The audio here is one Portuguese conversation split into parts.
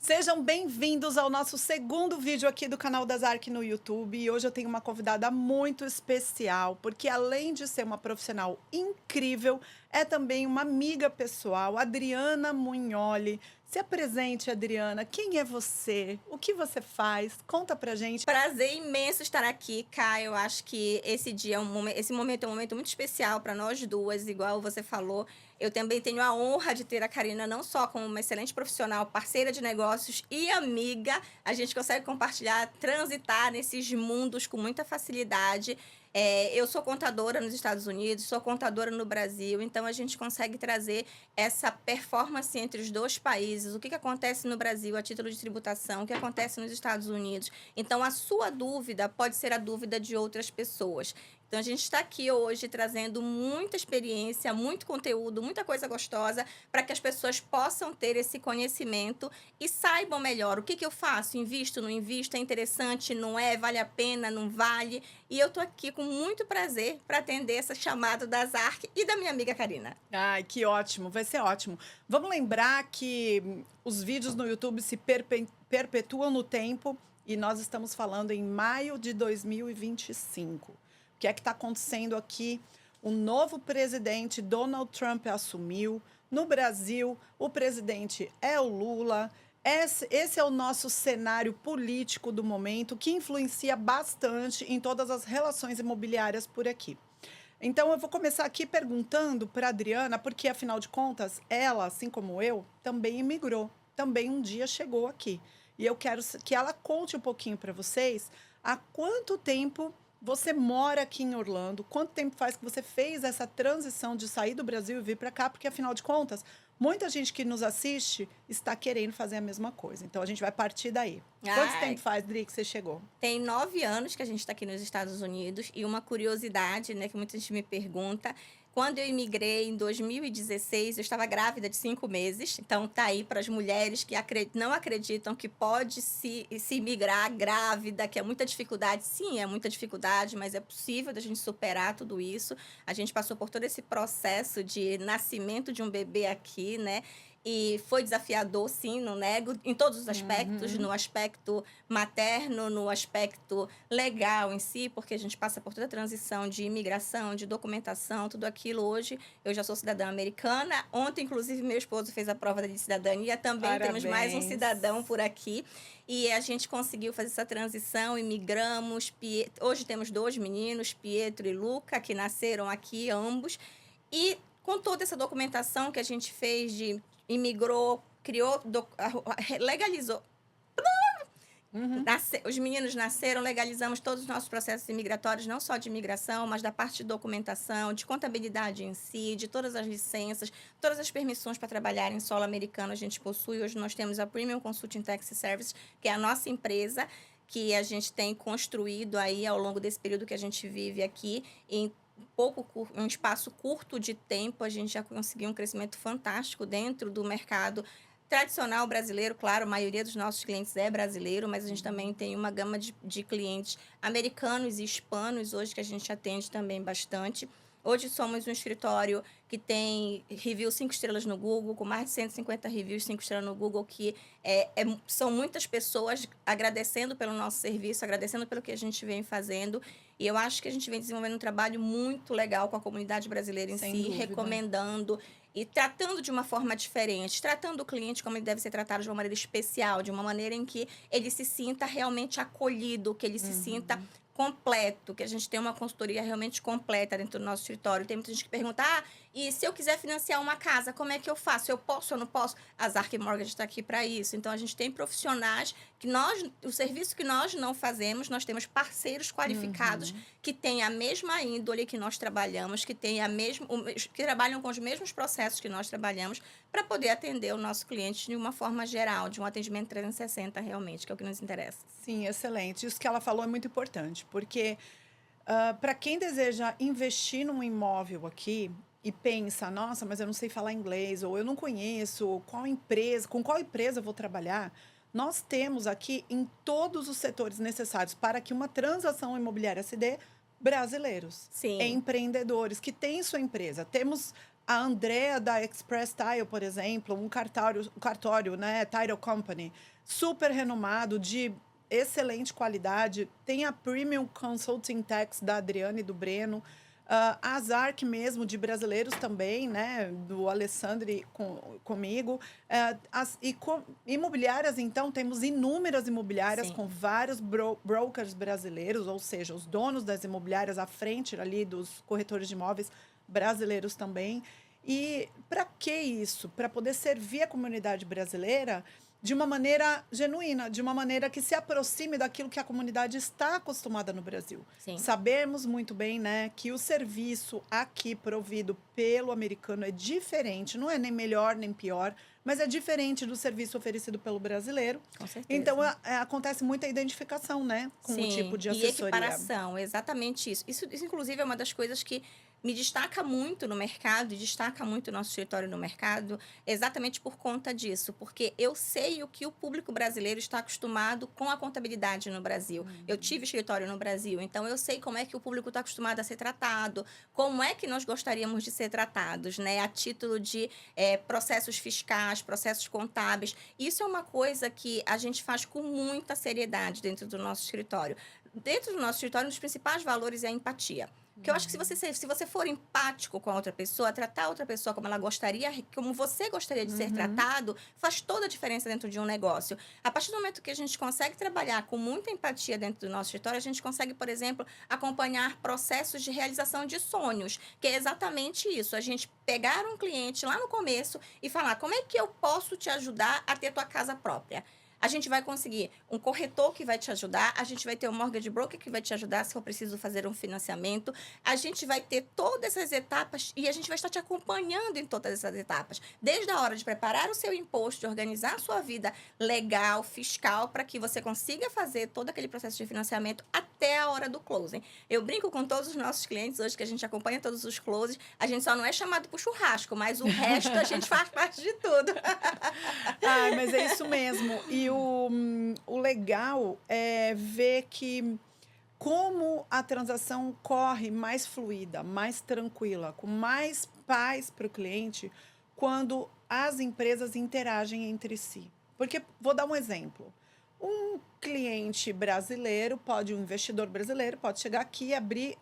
Sejam bem-vindos ao nosso segundo vídeo aqui do canal da Zark no YouTube. E hoje eu tenho uma convidada muito especial, porque além de ser uma profissional incrível, é também uma amiga pessoal, Adriana Mugnoli. Se apresente, Adriana. Quem é você? O que você faz? Conta pra gente. Prazer imenso estar aqui, Kai. Eu acho que esse momento é um momento muito especial para nós duas, igual você falou. Eu também tenho a honra de ter a Karina não só como uma excelente profissional, parceira de negócios e amiga. A gente consegue compartilhar, transitar nesses mundos com muita facilidade. Eu sou contadora nos Estados Unidos, sou contadora no Brasil, então a gente consegue trazer essa performance entre os dois países. O que acontece no Brasil a título de tributação, o que acontece nos Estados Unidos. Então, a sua dúvida pode ser a dúvida de outras pessoas. Então, a gente está aqui hoje trazendo muita experiência, muito conteúdo, muita coisa gostosa, para que as pessoas possam ter esse conhecimento e saibam melhor o que eu faço, invisto, não invisto, é interessante, não é, vale a pena, não vale. E eu estou aqui com muito prazer para atender essa chamada da Zark e da minha amiga Karina. Ai, que ótimo, vai ser ótimo. Vamos lembrar que os vídeos no YouTube se perpetuam no tempo e nós estamos falando em maio de 2025. O que é que está acontecendo aqui? O novo presidente Donald Trump assumiu. No Brasil, o presidente é o Lula. Esse é o nosso cenário político do momento, que influencia bastante em todas as relações imobiliárias por aqui. Então, eu vou começar aqui perguntando para a Adriana, porque, afinal de contas, ela, assim como eu, também imigrou, também um dia chegou aqui. E eu quero que ela conte um pouquinho para vocês há quanto tempo você mora aqui em Orlando, quanto tempo faz que você fez essa transição de sair do Brasil e vir para cá, porque, afinal de contas, muita gente que nos assiste está querendo fazer a mesma coisa. Então, a gente vai partir daí. Quanto tempo faz, Dri, que você chegou? Tem 9 anos que a gente está aqui nos Estados Unidos e uma curiosidade, né, que muita gente me pergunta. Quando eu imigrei em 2016, eu estava grávida de 5 meses. Então, tá aí para as mulheres que não acreditam que pode se imigrar grávida, que é muita dificuldade. Sim, é muita dificuldade, mas é possível da gente superar tudo isso. A gente passou por todo esse processo de nascimento de um bebê aqui, né? E foi desafiador, sim, não nego, em todos os aspectos, no aspecto materno, no aspecto legal em si, porque a gente passa por toda a transição de imigração, de documentação, tudo aquilo. Hoje eu já sou cidadã americana. Ontem, inclusive, meu esposo fez a prova de cidadania. Também Parabéns. temos mais um cidadão por aqui. E a gente conseguiu fazer essa transição, imigramos. Hoje temos 2 meninos, Pietro e Luca, que nasceram aqui, ambos. E com toda essa documentação que a gente fez de imigrou, criou, legalizou. Os meninos nasceram, legalizamos todos os nossos processos imigratórios, não só de imigração, mas da parte de documentação, de contabilidade em si, de todas as licenças, todas as permissões para trabalhar em solo americano a gente possui. Hoje nós temos a Premium Consulting Tax Service, que é a nossa empresa, que a gente tem construído aí ao longo desse período que a gente vive aqui, em um espaço curto de tempo, a gente já conseguiu um crescimento fantástico dentro do mercado tradicional brasileiro. Claro, a maioria dos nossos clientes é brasileiro, mas a gente também tem uma gama de clientes americanos e hispanos hoje que a gente atende também bastante. Hoje somos um escritório que tem review 5 estrelas no Google, com mais de 150 reviews 5 estrelas no Google, que são muitas pessoas agradecendo pelo nosso serviço, agradecendo pelo que a gente vem fazendo. E eu acho que a gente vem desenvolvendo um trabalho muito legal com a comunidade brasileira em si, recomendando e tratando de uma forma diferente, tratando o cliente como ele deve ser tratado de uma maneira especial, de uma maneira em que ele se sinta realmente acolhido, que ele se sinta completo, que a gente tem uma consultoria realmente completa dentro do nosso escritório. Tem muita gente que pergunta, e se eu quiser financiar uma casa, como é que eu faço? Eu posso ou não posso? A Zark Mortgage está aqui para isso. Então, a gente tem profissionais que o serviço que nós não fazemos, nós temos parceiros qualificados que têm a mesma índole que nós trabalhamos, que trabalham com os mesmos processos que nós trabalhamos, para poder atender o nosso cliente de uma forma geral, de um atendimento 360 realmente, que é o que nos interessa. Sim, excelente. Isso que ela falou é muito importante, porque para quem deseja investir num imóvel aqui e pensa, nossa, mas eu não sei falar inglês, ou eu não conheço com qual empresa eu vou trabalhar, nós temos aqui em todos os setores necessários para que uma transação imobiliária se dê brasileiros, Sim. empreendedores que têm sua empresa. Temos a Andrea da Express Tile, por exemplo, um cartório, né, Title Company, super renomado, de excelente qualidade. Tem a Premium Consulting Tax da Adriane e do Breno. A Zarc mesmo, de brasileiros também, né, do Alessandri comigo. Imobiliárias, então, temos inúmeras imobiliárias Sim. com vários brokers brasileiros, ou seja, os donos das imobiliárias à frente ali dos corretores de imóveis brasileiros também. E para que isso? Para poder servir a comunidade brasileira de uma maneira genuína, de uma maneira que se aproxime daquilo que a comunidade está acostumada no Brasil. Sim. Sabemos muito bem, né, que o serviço aqui provido pelo americano é diferente, não é nem melhor nem pior, mas é diferente do serviço oferecido pelo brasileiro. Com certeza. Então, acontece muita identificação, né, com o tipo de e assessoria. equiparação, exatamente isso. Isso, inclusive, é uma das coisas que me destaca muito no mercado e destaca muito o nosso escritório no mercado, exatamente por conta disso, porque eu sei o que o público brasileiro está acostumado com a contabilidade no Brasil. Eu tive escritório no Brasil, então eu sei como é que o público está acostumado a ser tratado, como é que nós gostaríamos de ser tratados, né? A título de processos fiscais, processos contábeis. Isso é uma coisa que a gente faz com muita seriedade dentro do nosso escritório. Dentro do nosso escritório, um dos principais valores é a empatia. Porque eu acho que se você for empático com a outra pessoa, tratar a outra pessoa como ela gostaria, como você gostaria de ser tratado, faz toda a diferença dentro de um negócio. A partir do momento que a gente consegue trabalhar com muita empatia dentro do nosso escritório, a gente consegue, por exemplo, acompanhar processos de realização de sonhos, que é exatamente isso. A gente pegar um cliente lá no começo e falar, como é que eu posso te ajudar a ter tua casa própria? A gente vai conseguir um corretor que vai te ajudar, a gente vai ter um mortgage broker que vai te ajudar se for preciso fazer um financiamento, a gente vai ter todas essas etapas e a gente vai estar te acompanhando em todas essas etapas, desde a hora de preparar o seu imposto, de organizar a sua vida legal, fiscal, para que você consiga fazer todo aquele processo de financiamento até a hora do closing. Eu brinco com todos os nossos clientes hoje que a gente acompanha todos os closes, a gente só não é chamado para o churrasco, mas o resto a gente faz parte de tudo. Ai, mas é isso mesmo. E o legal é ver que como a transação corre mais fluida, mais tranquila, com mais paz para o cliente, quando as empresas interagem entre si. Porque, vou dar um exemplo. Um cliente brasileiro um investidor brasileiro pode chegar aqui e abrir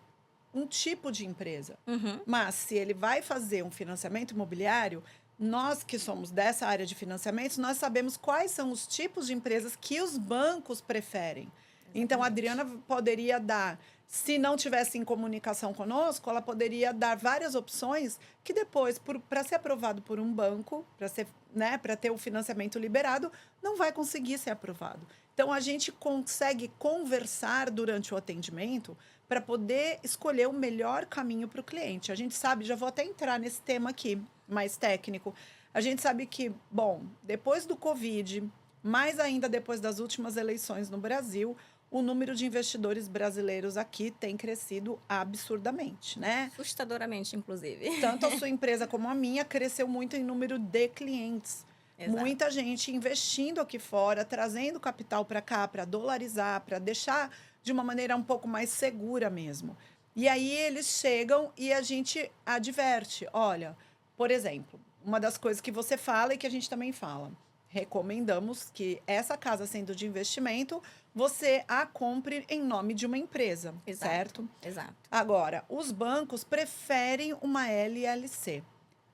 um tipo de empresa. Mas se ele vai fazer um financiamento imobiliário, nós que somos dessa área de financiamentos, nós sabemos quais são os tipos de empresas que os bancos preferem. Então, a Adriana poderia dar, se não tivesse em comunicação conosco, ela poderia dar várias opções que depois, para ser aprovado por um banco, para ter o financiamento liberado, não vai conseguir ser aprovado. Então, a gente consegue conversar durante o atendimento para poder escolher o melhor caminho para o cliente. A gente sabe, já vou até entrar nesse tema aqui, mais técnico. A gente sabe que, bom, depois do Covid, mais ainda depois das últimas eleições no Brasil, o número de investidores brasileiros aqui tem crescido absurdamente, né? Assustadoramente, inclusive. Tanto a sua empresa como a minha cresceu muito em número de clientes. Exato. Muita gente investindo aqui fora, trazendo capital para cá, para dolarizar, para deixar de uma maneira um pouco mais segura mesmo. E aí eles chegam e a gente adverte. Olha, por exemplo, uma das coisas que você fala e que a gente também fala. Recomendamos que essa casa sendo de investimento, você a compre em nome de uma empresa, Exato. certo? Exato. Agora, os bancos preferem uma LLC.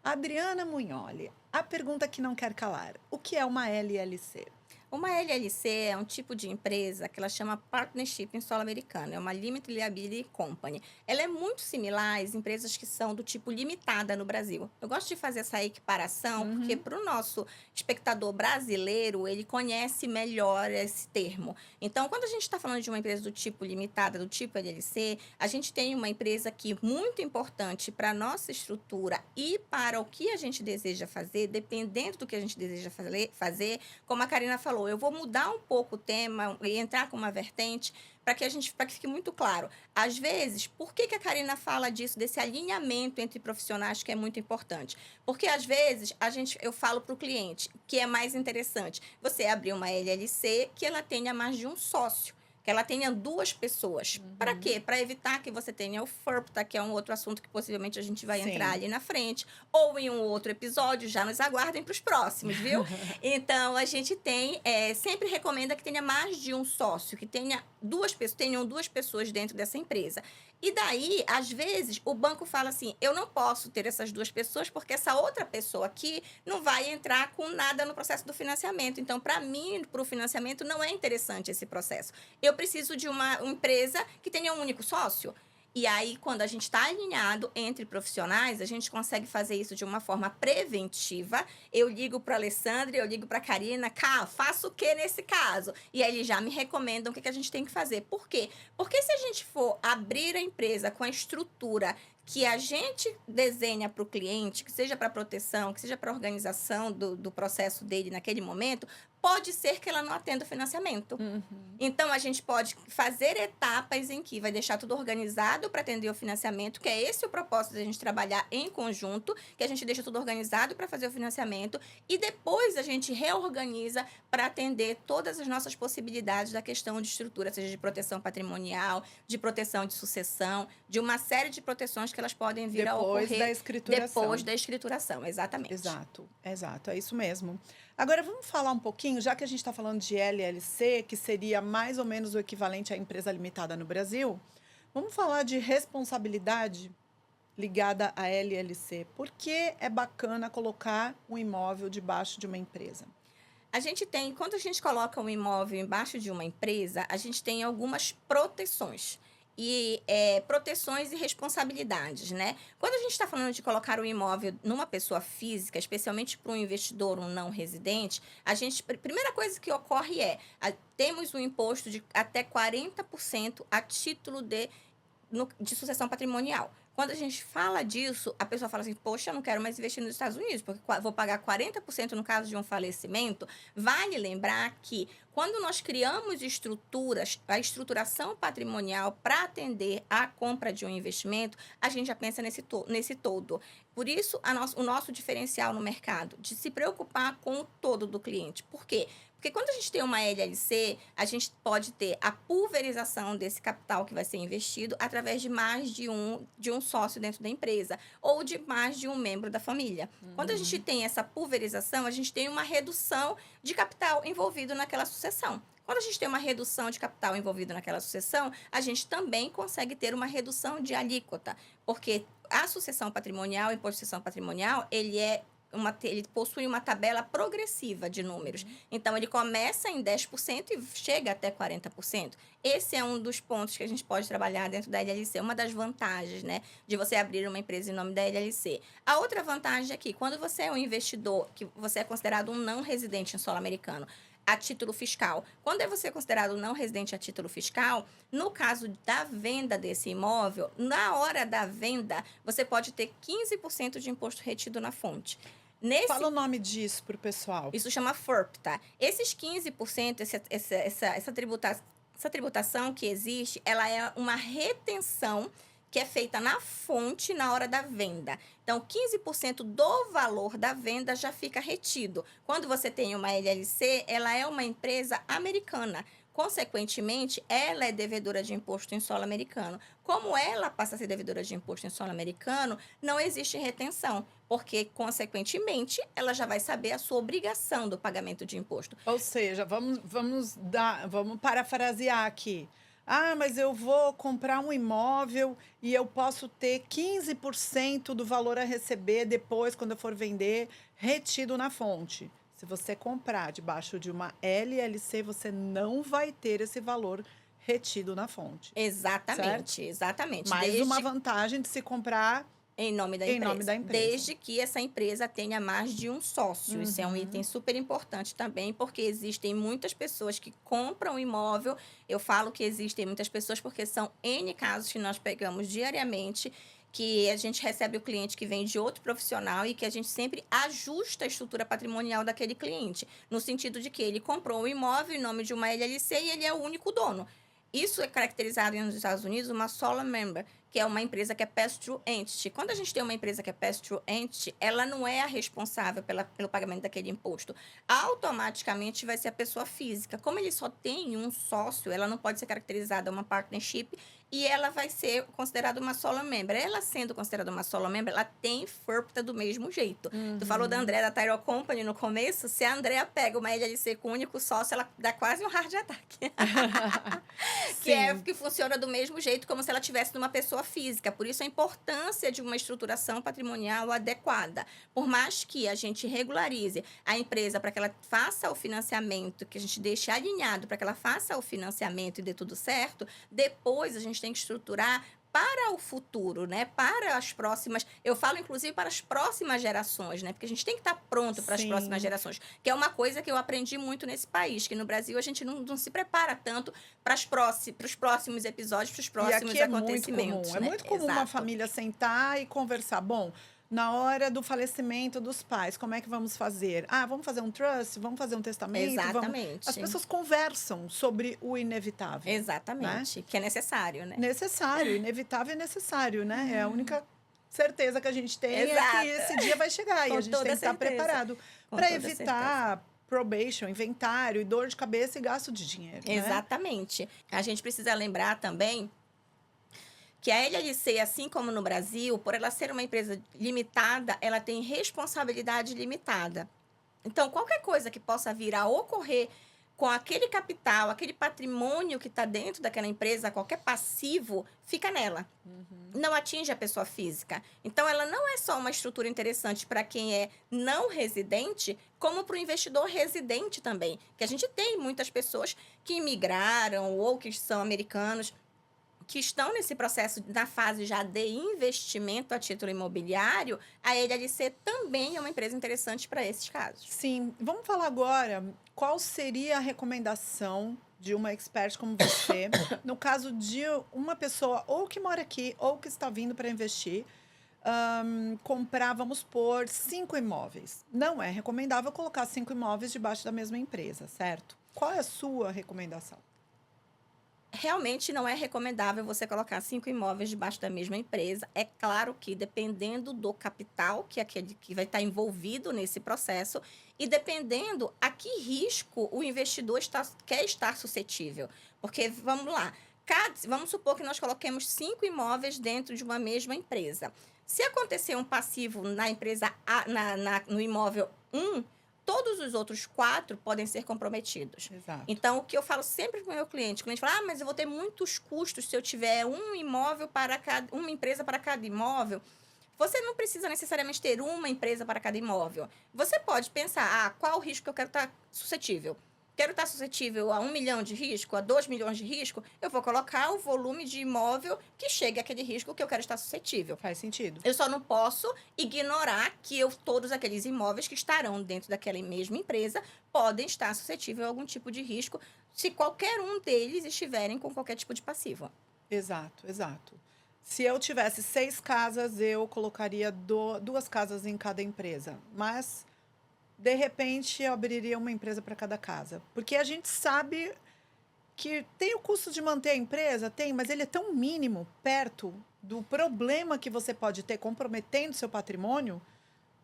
Adriana Munholi, a pergunta que não quer calar. O que é uma LLC? Uma LLC é um tipo de empresa que ela chama Partnership em solo americano, é uma Limited Liability Company. Ela é muito similar às empresas que são do tipo limitada no Brasil. Eu gosto de fazer essa equiparação porque para o nosso espectador brasileiro, ele conhece melhor esse termo. Então, quando a gente está falando de uma empresa do tipo limitada, do tipo LLC, a gente tem uma empresa que muito importante para a nossa estrutura e para o que a gente deseja fazer, dependendo do que a gente deseja fazer, como a Karina falou, eu vou mudar um pouco o tema e entrar com uma vertente para que fique muito claro. Às vezes, por que a Karina fala disso, desse alinhamento entre profissionais que é muito importante? Porque às vezes eu falo para o cliente que é mais interessante você abrir uma LLC que ela tenha mais de um sócio. que ela tenha 2 pessoas. Para quê? Para evitar que você tenha o FIRPTA, que é um outro assunto que possivelmente a gente vai Sim. entrar ali na frente, ou em um outro episódio, já nos aguardem para os próximos, viu? Então, a gente tem, sempre recomenda que tenha mais de um sócio, que tenham 2 pessoas dentro dessa empresa. E daí, às vezes, o banco fala assim, eu não posso ter essas 2 pessoas porque essa outra pessoa aqui não vai entrar com nada no processo do financiamento. Então, para mim, para o financiamento, não é interessante esse processo. Eu preciso de uma empresa que tenha um único sócio. E aí, quando a gente está alinhado entre profissionais, a gente consegue fazer isso de uma forma preventiva. Eu ligo para a Alessandra, eu ligo para a Karina, faço o que nesse caso? E aí eles já me recomendam o que a gente tem que fazer. Por quê? Porque se a gente for abrir a empresa com a estrutura que a gente desenha para o cliente, que seja para proteção, que seja para organização do processo dele naquele momento, pode ser que ela não atenda o financiamento. Então, a gente pode fazer etapas em que vai deixar tudo organizado para atender o financiamento, que é esse o propósito da gente trabalhar em conjunto, que a gente deixa tudo organizado para fazer o financiamento e depois a gente reorganiza para atender todas as nossas possibilidades da questão de estrutura, seja de proteção patrimonial, de proteção de sucessão, de uma série de proteções que elas podem vir a ocorrer Depois da escrituração. depois da escrituração, exatamente. Exato, é isso mesmo. Agora, vamos falar um pouquinho, já que a gente está falando de LLC, que seria mais ou menos o equivalente à empresa limitada no Brasil, vamos falar de responsabilidade ligada à LLC. Por que é bacana colocar um imóvel debaixo de uma empresa? A gente tem, quando a gente coloca um imóvel embaixo de uma empresa, a gente tem algumas proteções. E proteções e responsabilidades, né? Quando a gente está falando de colocar um imóvel numa pessoa física, especialmente para um investidor, um não residente, primeira coisa que ocorre temos um imposto de até 40% a título de sucessão patrimonial. Quando a gente fala disso, a pessoa fala assim, poxa, eu não quero mais investir nos Estados Unidos, porque vou pagar 40% no caso de um falecimento. Vale lembrar que quando nós criamos estruturas, a estruturação patrimonial para atender à compra de um investimento, a gente já pensa nesse todo. Por isso, o nosso diferencial no mercado, de se preocupar com o todo do cliente. Por quê? Porque quando a gente tem uma LLC, a gente pode ter a pulverização desse capital que vai ser investido através de mais de um sócio dentro da empresa ou de mais de um membro da família. Quando a gente tem essa pulverização, a gente tem uma redução de capital envolvido naquela sucessão. Quando a gente tem uma redução de capital envolvido naquela sucessão, a gente também consegue ter uma redução de alíquota, porque a sucessão patrimonial, o imposto de sucessão patrimonial, ele possui uma tabela progressiva de números. Então, ele começa em 10% e chega até 40%. Esse é um dos pontos que a gente pode trabalhar dentro da LLC, uma das vantagens, né, de você abrir uma empresa em nome da LLC. A outra vantagem é que, quando você é um investidor, que você é considerado um não residente em solo americano, a título fiscal. Quando você é considerado não residente a título fiscal, no caso da venda desse imóvel, na hora da venda, você pode ter 15% de imposto retido na fonte. Fala o nome disso para o pessoal. Isso chama FIRPTA. Esses 15%, essa tributação que existe, ela é uma retenção que é feita na fonte na hora da venda. Então, 15% do valor da venda já fica retido. Quando você tem uma LLC, ela é uma empresa americana. Consequentemente, ela é devedora de imposto em solo americano. Como ela passa a ser devedora de imposto em solo americano, não existe retenção, porque, consequentemente, ela já vai saber a sua obrigação do pagamento de imposto. Ou seja, vamos parafrasear aqui. Mas eu vou comprar um imóvel e eu posso ter 15% do valor a receber depois, quando eu for vender, retido na fonte. Se você comprar debaixo de uma LLC, você não vai ter esse valor retido na fonte. Exatamente, certo? exatamente. Mais uma vantagem de se comprar em nome da empresa. Desde que essa empresa tenha mais de um sócio. Isso é um item super importante também, porque existem muitas pessoas que compram imóvel. Eu falo que existem muitas pessoas porque são N casos que nós pegamos diariamente, que a gente recebe o cliente que vem de outro profissional e que a gente sempre ajusta a estrutura patrimonial daquele cliente, no sentido de que ele comprou um imóvel em nome de uma LLC e ele é o único dono. Isso é caracterizado nos Estados Unidos uma solo member, que é uma empresa que é pass-through entity. Quando a gente tem uma empresa que é pass-through entity, ela não é a responsável pelo pagamento daquele imposto. Automaticamente vai ser a pessoa física. Como ele só tem um sócio, ela não pode ser caracterizada uma partnership e ela vai ser considerada uma solo member. Ela sendo considerada uma solo member, ela tem FIRPTA do mesmo jeito. Tu falou da Andrea da Tyrell Company no começo. Se a Andrea pega uma LLC com um único sócio, ela dá quase um heart attack. Que funciona do mesmo jeito, como se ela tivesse numa pessoa física. Por isso, a importância de uma estruturação patrimonial adequada. Por mais que a gente regularize a empresa para que ela faça o financiamento, que a gente deixe alinhado para que ela faça o financiamento e dê tudo certo, depois a gente tem que estruturar para o futuro, né? Para as próximas... Eu falo, inclusive, para as próximas gerações, né? Porque a gente tem que estar pronto para as próximas gerações. Que é uma coisa que eu aprendi muito nesse país, que no Brasil a gente não se prepara tanto para os próximos episódios, para os próximos acontecimentos. É muito comum uma família sentar e conversar. Bom, na hora do falecimento dos pais, como é que vamos fazer? Ah, vamos fazer um trust? Vamos fazer um testamento? Exatamente. As pessoas conversam sobre o inevitável. Exatamente. Né? Que é necessário, né? Necessário, inevitável e necessário, né? É a única certeza que a gente tem é que esse dia vai chegar. E a gente tem que estar preparado para evitar probation, inventário, e dor de cabeça e gasto de dinheiro. Exatamente. Né? A gente precisa lembrar também que a LLC, assim como no Brasil, por ela ser uma empresa limitada, ela tem responsabilidade limitada. Então, qualquer coisa que possa vir a ocorrer com aquele capital, aquele patrimônio que está dentro daquela empresa, qualquer passivo, fica nela. Não atinge a pessoa física. Então, ela não é só uma estrutura interessante para quem é não residente, como para o investidor residente também. Que a gente tem muitas pessoas que imigraram ou que são americanos, que estão nesse processo, na fase já de investimento a título imobiliário, a LLC também é uma empresa interessante para esses casos. Sim. Vamos falar agora qual seria a recomendação de uma expert como você, no caso de uma pessoa ou que mora aqui ou que está vindo para investir, comprar, vamos pôr, 5 imóveis. Não é recomendável colocar 5 imóveis debaixo da mesma empresa, certo? Qual é a sua recomendação? Realmente não é recomendável você colocar 5 imóveis debaixo da mesma empresa. É claro que dependendo do capital que aquele que vai estar envolvido nesse processo e dependendo a que risco o investidor quer estar suscetível. Porque, vamos lá, vamos supor que nós coloquemos 5 imóveis dentro de uma mesma empresa. Se acontecer um passivo na empresa A, no imóvel 1, todos os outros 4 podem ser comprometidos. Exato. Então, o que eu falo sempre para o meu cliente, o cliente fala, mas eu vou ter muitos custos se eu tiver uma empresa para cada imóvel. Você não precisa necessariamente ter uma empresa para cada imóvel. Você pode pensar, qual o risco que eu quero estar suscetível? Quero estar suscetível a 1 milhão de risco, a 2 milhões de risco, eu vou colocar o volume de imóvel que chegue àquele risco que eu quero estar suscetível. Faz sentido. Eu só não posso ignorar que todos aqueles imóveis que estarão dentro daquela mesma empresa podem estar suscetíveis a algum tipo de risco se qualquer um deles estiverem com qualquer tipo de passivo. Exato. Se eu tivesse 6 casas, eu colocaria 2 casas em cada empresa. Mas, de repente, eu abriria uma empresa para cada casa. Porque a gente sabe que tem o custo de manter a empresa, mas ele é tão mínimo perto do problema que você pode ter comprometendo seu patrimônio,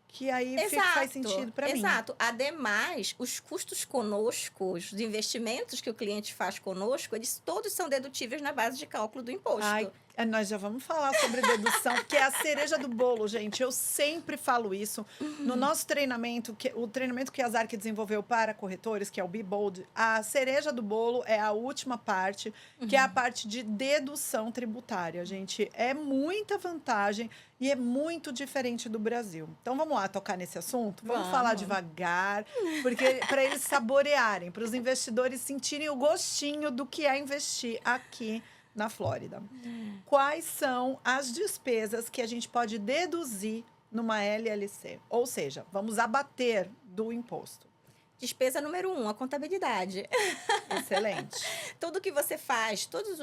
que aí faz sentido para mim. Exato. Ademais, os custos conosco, os investimentos que o cliente faz conosco, eles todos são dedutíveis na base de cálculo do imposto. Nós já vamos falar sobre dedução, que é a cereja do bolo, gente. Eu sempre falo isso. No nosso treinamento, o treinamento que a Zark desenvolveu para corretores, que é o Be Bold, a cereja do bolo é a última parte, que é a parte de dedução tributária, gente. É muita vantagem e é muito diferente do Brasil. Então, vamos lá tocar nesse assunto? Vamos falar devagar, porque para eles saborearem, para os investidores sentirem o gostinho do que é investir aqui na Flórida. Quais são as despesas que a gente pode deduzir numa LLC? Ou seja, vamos abater do imposto. Despesa número 1, a contabilidade. Excelente. Tudo que você faz, todas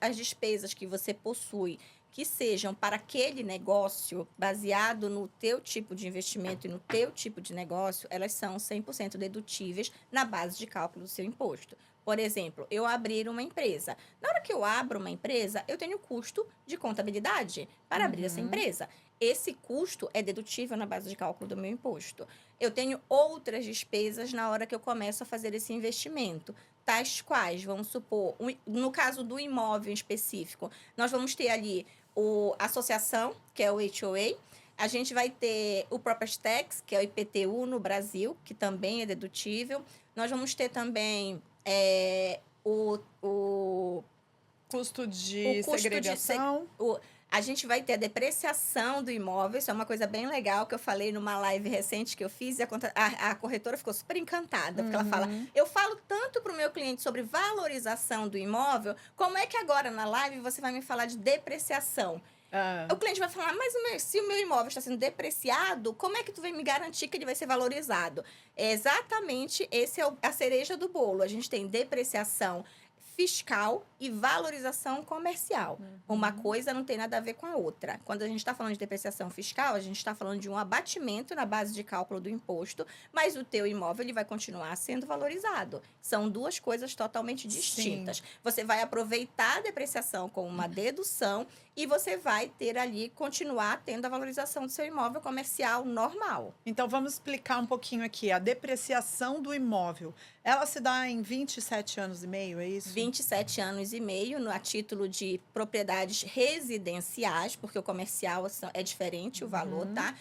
as despesas que você possui, que sejam para aquele negócio, baseado no teu tipo de investimento e no teu tipo de negócio, elas são 100% dedutíveis na base de cálculo do seu imposto. Por exemplo, eu abrir uma empresa. Na hora que eu abro uma empresa, eu tenho custo de contabilidade para abrir essa empresa. Esse custo é dedutível na base de cálculo do meu imposto. Eu tenho outras despesas na hora que eu começo a fazer esse investimento, tais quais, vamos supor, no caso do imóvel em específico, nós vamos ter ali a associação, que é o HOA, a gente vai ter o Property Tax, que é o IPTU no Brasil, que também é dedutível. Nós vamos ter também o Custo de custo segregação. a gente vai ter a depreciação do imóvel. Isso é uma coisa bem legal que eu falei numa live recente que eu fiz e a corretora ficou super encantada, porque ela fala, eu falo tanto para o meu cliente sobre valorização do imóvel, como é que agora na live você vai me falar de depreciação? O cliente vai falar, mas se o meu imóvel está sendo depreciado, como é que tu vai me garantir que ele vai ser valorizado? É exatamente, esse é a cereja do bolo. A gente tem depreciação fiscal e valorização comercial. Uma coisa não tem nada a ver com a outra. Quando a gente está falando de depreciação fiscal, a gente está falando de um abatimento na base de cálculo do imposto, mas o teu imóvel ele vai continuar sendo valorizado. São duas coisas totalmente distintas. Sim. Você vai aproveitar a depreciação como uma dedução e você vai ter ali, continuar tendo a valorização do seu imóvel comercial normal. Então, vamos explicar um pouquinho aqui. A depreciação do imóvel, ela se dá em 27 anos e meio, é isso? 27 anos e meio, a título de propriedades residenciais, porque o comercial é diferente o valor, tá?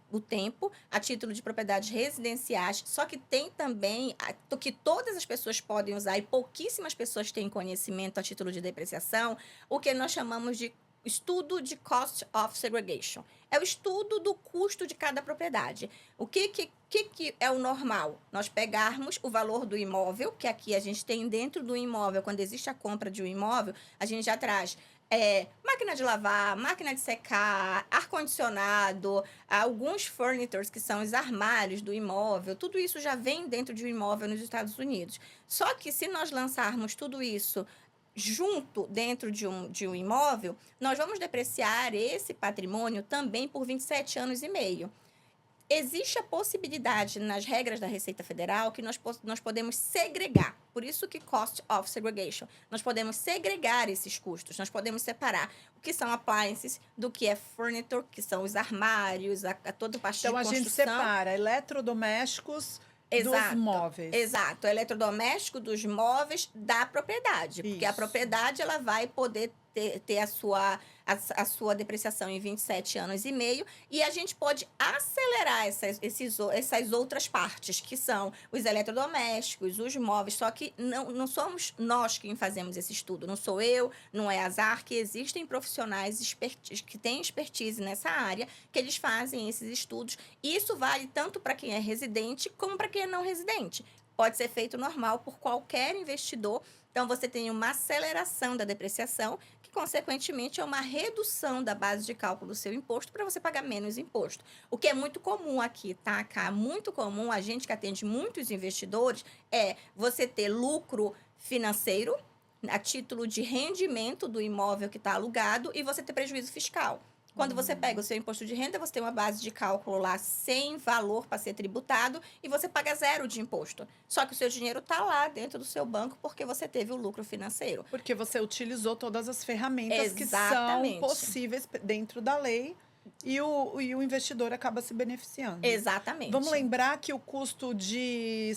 O tempo, a título de propriedades residenciais, só que tem também o que todas as pessoas podem usar e pouquíssimas pessoas têm conhecimento a título de depreciação, o que nós chamamos de estudo de cost of segregation. É o estudo do custo de cada propriedade. O que é o normal? Nós pegarmos o valor do imóvel, que aqui a gente tem dentro do imóvel, quando existe a compra de um imóvel, a gente já traz máquina de lavar, máquina de secar, ar-condicionado, alguns furnitures, que são os armários do imóvel, tudo isso já vem dentro de um imóvel nos Estados Unidos. Só que se nós lançarmos tudo isso junto dentro de um imóvel, nós vamos depreciar esse patrimônio também por 27 anos e meio. Existe a possibilidade nas regras da Receita Federal que nós podemos segregar. Por isso que cost of segregation. Nós podemos segregar esses custos. Nós podemos separar o que são appliances do que é furniture, que são os armários, toda a parte de construção. Então, a gente separa eletrodomésticos dos móveis. Exato. O eletrodoméstico dos móveis da propriedade. Isso. Porque a propriedade ela vai poder ter a sua depreciação em 27 anos e meio, e a gente pode acelerar essas outras partes, que são os eletrodomésticos, os móveis, só que não somos nós quem fazemos esse estudo, não sou eu, não é a Azar, que existem profissionais que têm expertise nessa área, que eles fazem esses estudos, e isso vale tanto para quem é residente como para quem é não residente. Pode ser feito normal por qualquer investidor. Então, você tem uma aceleração da depreciação, que, consequentemente, é uma redução da base de cálculo do seu imposto para você pagar menos imposto. O que é muito comum aqui, tá, Cá? Muito comum, a gente que atende muitos investidores, é você ter lucro financeiro a título de rendimento do imóvel que está alugado e você ter prejuízo fiscal. Quando você pega o seu imposto de renda, você tem uma base de cálculo lá sem valor para ser tributado e você paga 0 de imposto. Só que o seu dinheiro está lá dentro do seu banco porque você teve o lucro financeiro. Porque você utilizou todas as ferramentas que são possíveis dentro da lei e o investidor acaba se beneficiando. Exatamente. Vamos lembrar que o custo de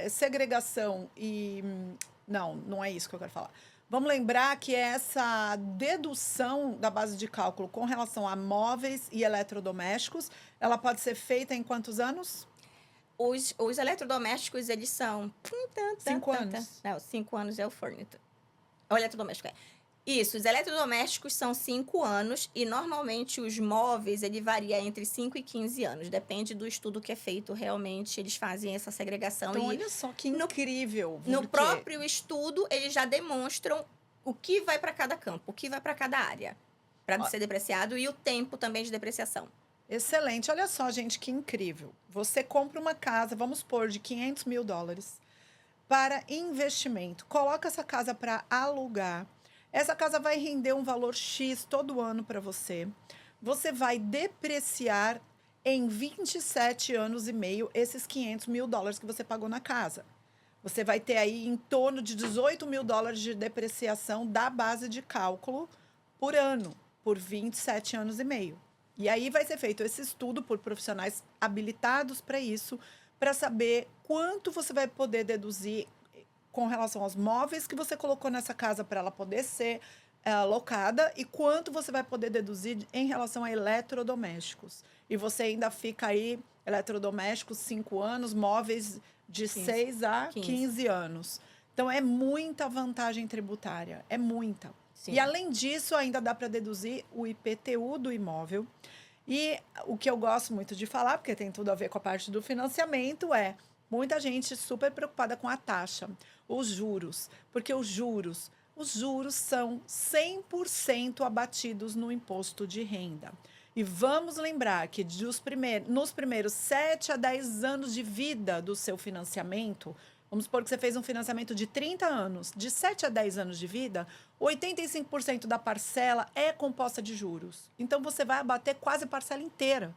segregação e... Não é isso que eu quero falar. Vamos lembrar que essa dedução da base de cálculo com relação a móveis e eletrodomésticos, ela pode ser feita em quantos anos? Os eletrodomésticos, eles são... 5 anos? Não, 5 anos é o furniture. O eletrodoméstico Isso, os eletrodomésticos são 5 anos e, normalmente, os móveis, ele varia entre 5 e 15 anos. Depende do estudo que é feito, realmente, eles fazem essa segregação. Então, olha só que incrível. No próprio estudo, eles já demonstram o que vai para cada campo, o que vai para cada área, para ser depreciado, e o tempo também de depreciação. Excelente. Olha só, gente, que incrível. Você compra uma casa, vamos pôr, de $500 mil para investimento. Coloca essa casa para alugar. Essa casa vai render um valor X todo ano para você. Você vai depreciar em 27 anos e meio esses US$ 500.000 que você pagou na casa. Você vai ter aí em torno de US$ 18.000 de depreciação da base de cálculo por ano, por 27 anos e meio. E aí vai ser feito esse estudo por profissionais habilitados para isso, para saber quanto você vai poder deduzir com relação aos móveis que você colocou nessa casa para ela poder ser alocada e quanto você vai poder deduzir em relação a eletrodomésticos. E você ainda fica aí, eletrodomésticos, 5 anos, móveis de 6 a 15 anos. Então, é muita vantagem tributária, é muita. Sim. E, além disso, ainda dá para deduzir o IPTU do imóvel. E o que eu gosto muito de falar, porque tem tudo a ver com a parte do financiamento, é muita gente super preocupada com a taxa, os juros. Porque os juros são 100% abatidos no imposto de renda. E vamos lembrar que nos primeiros 7 a 10 anos de vida do seu financiamento, vamos supor que você fez um financiamento de 30 anos, de 7 a 10 anos de vida, 85% da parcela é composta de juros. Então, você vai abater quase a parcela inteira,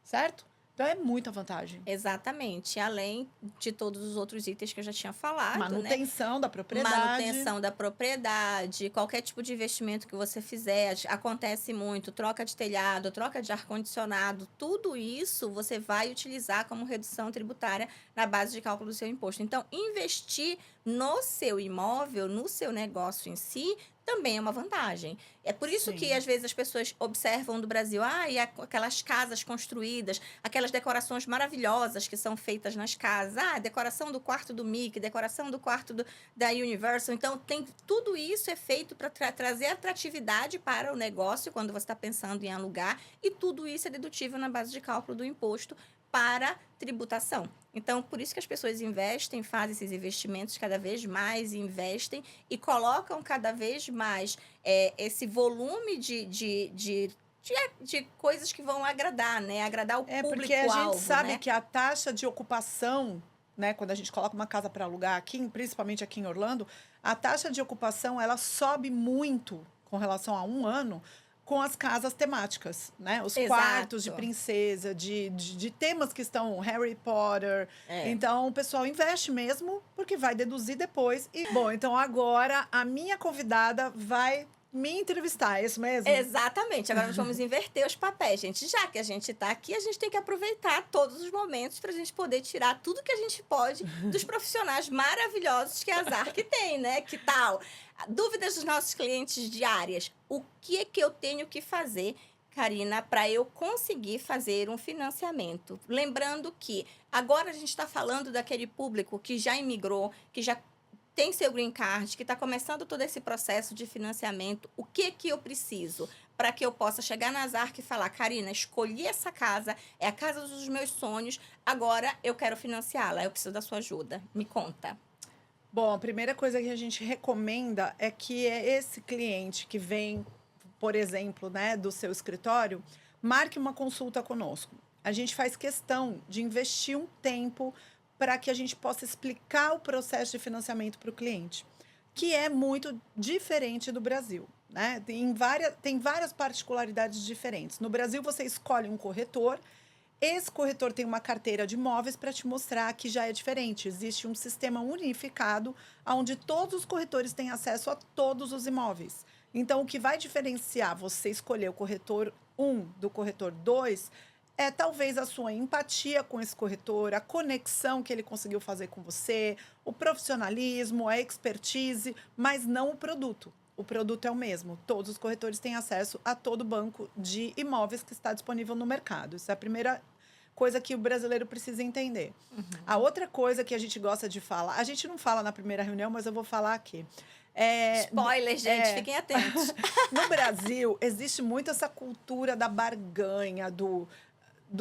certo? Então, é muita vantagem. Exatamente. Além de todos os outros itens que eu já tinha falado, Manutenção da propriedade. Manutenção da propriedade, qualquer tipo de investimento que você fizer, acontece muito, troca de telhado, troca de ar-condicionado, tudo isso você vai utilizar como redução tributária na base de cálculo do seu imposto. Então, investir no seu imóvel, no seu negócio em si, também é uma vantagem. É por isso que, às vezes, as pessoas observam do Brasil, e aquelas casas construídas, aquelas decorações maravilhosas que são feitas nas casas, decoração do quarto do Mickey, decoração do quarto da Universal. Então, tudo isso é feito para trazer atratividade para o negócio quando você está pensando em alugar, e tudo isso é dedutível na base de cálculo do imposto para tributação. Então, por isso que as pessoas investem, fazem esses investimentos cada vez mais, investem e colocam cada vez mais esse volume de coisas que vão agradar, né? Agradar o público-alvo. Porque a gente sabe que a taxa de ocupação, né, quando a gente coloca uma casa para alugar aqui, principalmente aqui em Orlando, a taxa de ocupação ela sobe muito com relação a um ano, com as casas temáticas, né? Os quartos de princesa, de temas que estão Harry Potter. Então, o pessoal investe mesmo, porque vai deduzir depois. Bom, então agora a minha convidada vai me entrevistar, é isso mesmo? Exatamente. Agora nós vamos inverter os papéis, gente. Já que a gente está aqui, a gente tem que aproveitar todos os momentos para a gente poder tirar tudo que a gente pode dos profissionais maravilhosos que a Zarc tem, né? Que tal? Dúvidas dos nossos clientes diárias. O que é que eu tenho que fazer, Karina, para eu conseguir fazer um financiamento? Lembrando que agora a gente está falando daquele público que já imigrou, que já tem seu green card, que está começando todo esse processo de financiamento. O que que eu preciso para que eu possa chegar na Zarc e falar, Karina, escolhi essa casa, é a casa dos meus sonhos, agora eu quero financiá-la, eu preciso da sua ajuda. Me conta. Bom, a primeira coisa que a gente recomenda é que esse cliente que vem, por exemplo, né, do seu escritório, marque uma consulta conosco. A gente faz questão de investir um tempo para que a gente possa explicar o processo de financiamento para o cliente, que é muito diferente do Brasil, né? Tem várias particularidades diferentes. No Brasil, você escolhe um corretor. Esse corretor tem uma carteira de imóveis para te mostrar que já é diferente. Existe um sistema unificado onde todos os corretores têm acesso a todos os imóveis. Então, o que vai diferenciar você escolher o corretor 1 do corretor 2 é talvez a sua empatia com esse corretor, a conexão que ele conseguiu fazer com você, o profissionalismo, a expertise, mas não o produto. O produto é o mesmo. Todos os corretores têm acesso a todo banco de imóveis que está disponível no mercado. Isso é a primeira coisa que o brasileiro precisa entender. A outra coisa que a gente gosta de falar, a gente não fala na primeira reunião, mas eu vou falar aqui. Spoiler, gente, fiquem atentos. No Brasil, existe muito essa cultura da barganha, do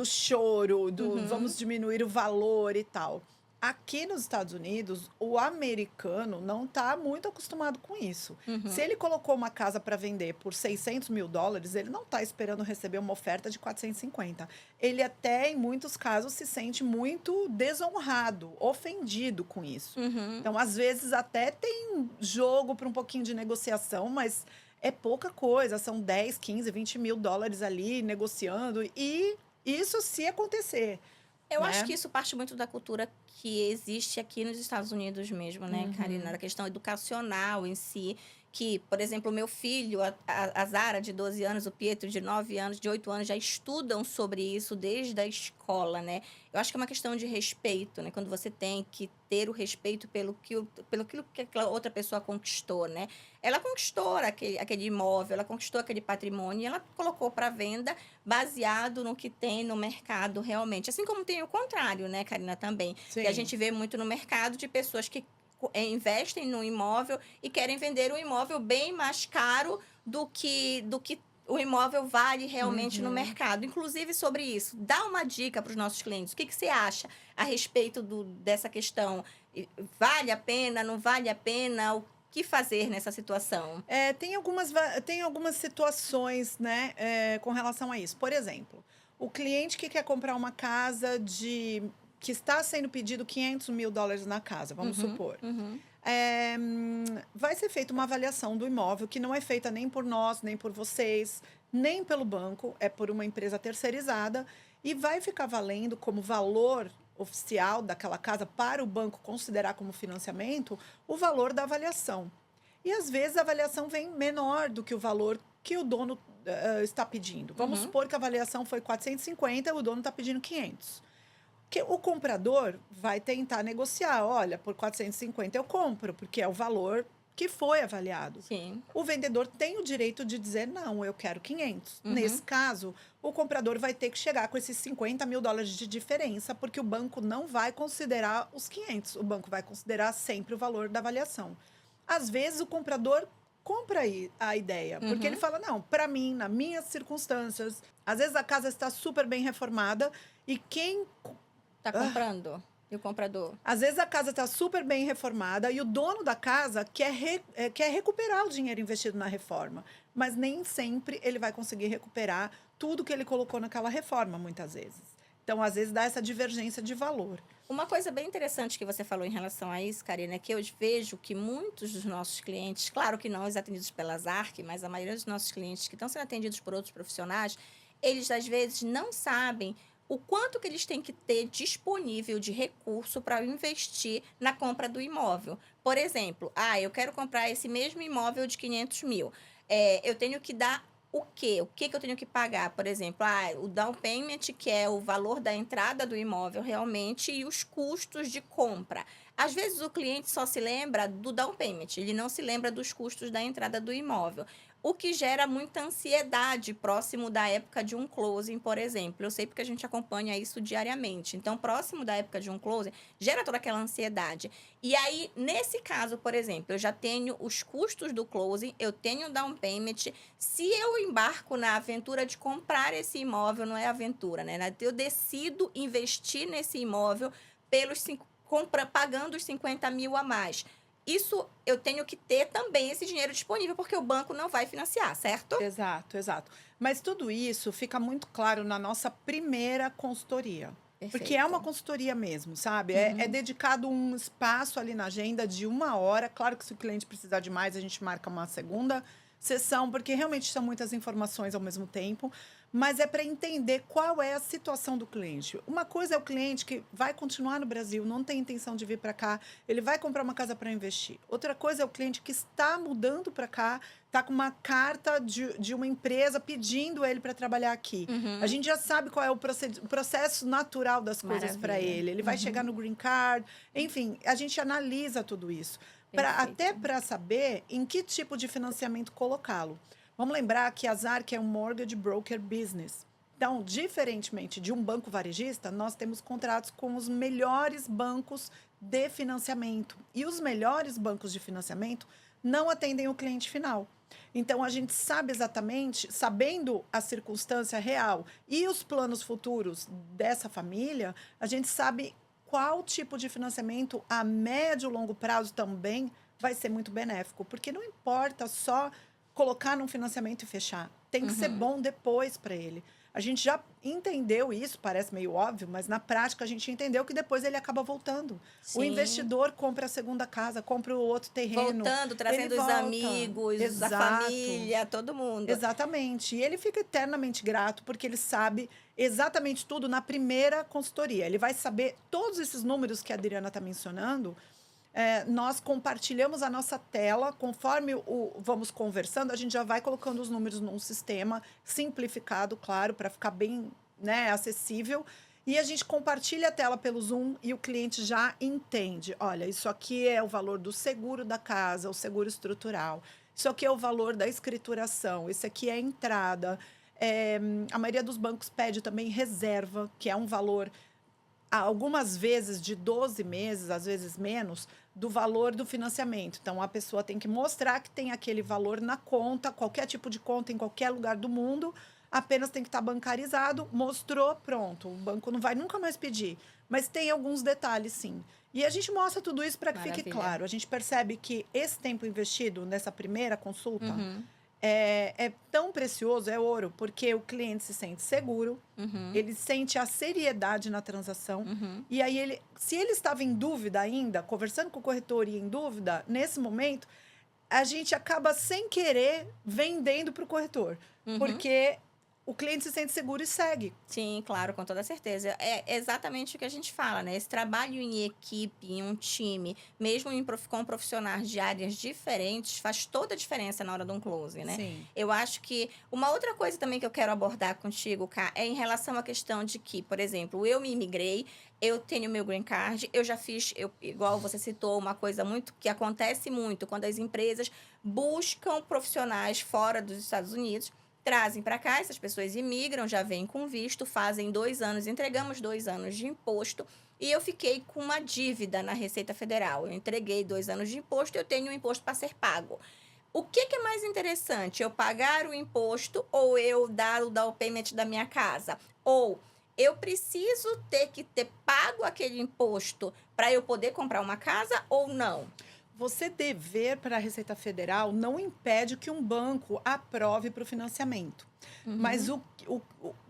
choro, vamos diminuir o valor e tal. Aqui nos Estados Unidos, o americano não está muito acostumado com isso. Se Uhum. ele colocou uma casa para vender por US$ 600.000, ele não está esperando receber uma oferta de 450. Ele até, em muitos casos, se sente muito desonrado, ofendido com isso. Uhum. Então, às vezes, até tem jogo para um pouquinho de negociação, mas é pouca coisa. São 10, 15, US$ 20.000 ali negociando. E isso se acontecer, Eu acho né? que isso parte muito da cultura que existe aqui nos Estados Unidos mesmo, né, Karina? Uhum. Da questão educacional em si. Que, por exemplo, o meu filho, a Zara, de 12 anos, o Pietro, de 9 anos, de 8 anos, já estudam sobre isso desde a escola, né? Eu acho que é uma questão de respeito, né? Quando você tem que ter o respeito pelo aquilo que aquela outra pessoa conquistou, né? Ela conquistou aquele imóvel, ela conquistou aquele patrimônio e ela colocou para venda baseado no que tem no mercado realmente. Assim como tem o contrário, né, Karina, também. Que a Sim. gente vê muito no mercado de pessoas que investem no imóvel e querem vender o imóvel bem mais caro do que o imóvel vale realmente no Uhum. mercado. Inclusive sobre isso, dá uma dica para os nossos clientes. O que você acha a respeito dessa questão? Vale a pena, não vale a pena? O que fazer nessa situação? Tem algumas situações, né, com relação a isso. Por exemplo, o cliente que quer comprar uma casa que está sendo pedido US$ 500.000 na casa, vamos Uhum, supor. uhum, Vai ser feita uma avaliação do imóvel que não é feita nem por nós, nem por vocês, nem pelo banco, é por uma empresa terceirizada e vai ficar valendo como valor oficial daquela casa para o banco considerar como financiamento o valor da avaliação. E às vezes a avaliação vem menor do que o valor que o dono está pedindo. Vamos uhum. supor que a avaliação foi 450, o dono está pedindo 500. Que o comprador vai tentar negociar, olha, por 450 eu compro, porque é o valor que foi avaliado. Sim. O vendedor tem o direito de dizer, não, eu quero 500. Nesse Uhum. caso, o comprador vai ter que chegar com esses US$ 50.000 de diferença, porque o banco não vai considerar os 500. O banco vai considerar sempre o valor da avaliação. Às vezes, o comprador compra a ideia, porque ele Uhum. fala, não, para mim, nas minhas circunstâncias, às vezes a casa está super bem reformada e quem Tá comprando? E o comprador? às vezes a casa está super bem reformada e o dono da casa quer recuperar o dinheiro investido na reforma, mas nem sempre ele vai conseguir recuperar tudo que ele colocou naquela reforma, muitas vezes. Então, às vezes, dá essa divergência de valor. Uma coisa bem interessante que você falou em relação a isso, Karina, é que eu vejo que muitos dos nossos clientes, claro que não os atendidos pela ZARC, mas a maioria dos nossos clientes que estão sendo atendidos por outros profissionais, eles às vezes não sabem o quanto que eles têm que ter disponível de recurso para investir na compra do imóvel. Por exemplo, eu quero comprar esse mesmo imóvel de 500 mil. Eu tenho que dar o quê? O que que eu tenho que pagar? Por exemplo, o down payment, que é o valor da entrada do imóvel realmente, e os custos de compra. Às vezes o cliente só se lembra do down payment, ele não se lembra dos custos da entrada do imóvel. O que gera muita ansiedade próximo da época de um closing, por exemplo. Eu sei porque a gente acompanha isso diariamente. Então, próximo da época de um closing, gera toda aquela ansiedade. E aí, nesse caso, por exemplo, eu já tenho os custos do closing, eu tenho o down payment. Se eu embarco na aventura de comprar esse imóvel, não é aventura, né? Eu decido investir nesse imóvel pagando os 50 mil a mais. Isso eu tenho que ter também esse dinheiro disponível, porque o banco não vai financiar, certo? Exato, exato. Mas tudo isso fica muito claro na nossa primeira consultoria. Porque é uma Perfeito. consultoria mesmo, sabe? É Uhum. dedicado um espaço ali na agenda de 1 hora. Claro que se o cliente precisar de mais, a gente marca uma segunda sessão, porque realmente são muitas informações ao mesmo tempo. Mas é para entender qual é a situação do cliente. Uma coisa é o cliente que vai continuar no Brasil, não tem intenção de vir para cá, ele vai comprar uma casa para investir. Outra coisa é o cliente que está mudando para cá, está com uma carta de uma empresa pedindo ele para trabalhar aqui. A Uhum. gente já sabe qual é o processo natural das coisas para Maravilha. ele. Ele vai chegar Uhum. no green card, enfim, a gente analisa tudo isso. Até Perfeito. para saber em que tipo de financiamento colocá-lo. Vamos lembrar que a ZARC é um mortgage broker business. Então, diferentemente de um banco varejista, nós temos contratos com os melhores bancos de financiamento. E os melhores bancos de financiamento não atendem o cliente final. Então, a gente sabe exatamente, sabendo a circunstância real e os planos futuros dessa família, a gente sabe qual tipo de financiamento a médio e longo prazo também vai ser muito benéfico. Porque não importa só colocar num financiamento e fechar. Tem que ser Uhum. bom depois para ele. A gente já entendeu isso, parece meio óbvio, mas na prática a gente entendeu que depois ele acaba voltando. O Sim. investidor compra a segunda casa, compra o outro terreno, Voltando, ele trazendo os volta. amigos, a Exato. família, todo mundo. Exatamente. E ele fica eternamente grato, porque ele sabe exatamente tudo na primeira consultoria. Ele vai saber todos esses números que a Adriana está mencionando. Nós compartilhamos a nossa tela, conforme vamos conversando, a gente já vai colocando os números num sistema simplificado, claro, para ficar bem, né, acessível. E a gente compartilha a tela pelo Zoom e o cliente já entende. Olha, isso aqui é o valor do seguro da casa, o seguro estrutural. Isso aqui é o valor da escrituração, esse aqui é a entrada. A maioria dos bancos pede também reserva, que é um valor, algumas vezes de 12 meses, às vezes menos, do valor do financiamento. Então, a pessoa tem que mostrar que tem aquele valor na conta, qualquer tipo de conta, em qualquer lugar do mundo, apenas tem que estar bancarizado, mostrou, pronto. O banco não vai nunca mais pedir. Mas tem alguns detalhes, sim. E a gente mostra tudo isso para que fique Maravilha. claro. A gente percebe que esse tempo investido nessa primeira consulta Uhum, é tão precioso, é ouro, porque o cliente se sente seguro, uhum, ele sente a seriedade na transação. uhum, E aí, se ele estava em dúvida ainda, conversando com o corretor e em dúvida, nesse momento, a gente acaba sem querer vendendo para o corretor, uhum. porque o cliente se sente seguro e segue. Sim, claro, com toda certeza. É exatamente o que a gente fala, né? Esse trabalho em equipe, em um time, mesmo com profissionais de áreas diferentes, faz toda a diferença na hora de um close, né? Sim. Eu acho que uma outra coisa também que eu quero abordar contigo, Ká, é em relação à questão de que, por exemplo, eu me imigrei, eu tenho meu green card, eu já fiz, igual você citou, uma coisa muito que acontece muito quando as empresas buscam profissionais fora dos Estados Unidos, trazem para cá, essas pessoas imigram, já vêm com visto, fazem 2 anos, entregamos 2 anos de imposto e eu fiquei com uma dívida na Receita Federal. Eu entreguei 2 anos de imposto e eu tenho um imposto para ser pago. O que é mais interessante? Eu pagar o imposto ou eu dar o down payment da minha casa? Ou eu preciso ter pago aquele imposto para eu poder comprar uma casa ou não? Você dever para a Receita Federal não impede que um banco aprove para o financiamento. Mas Uhum,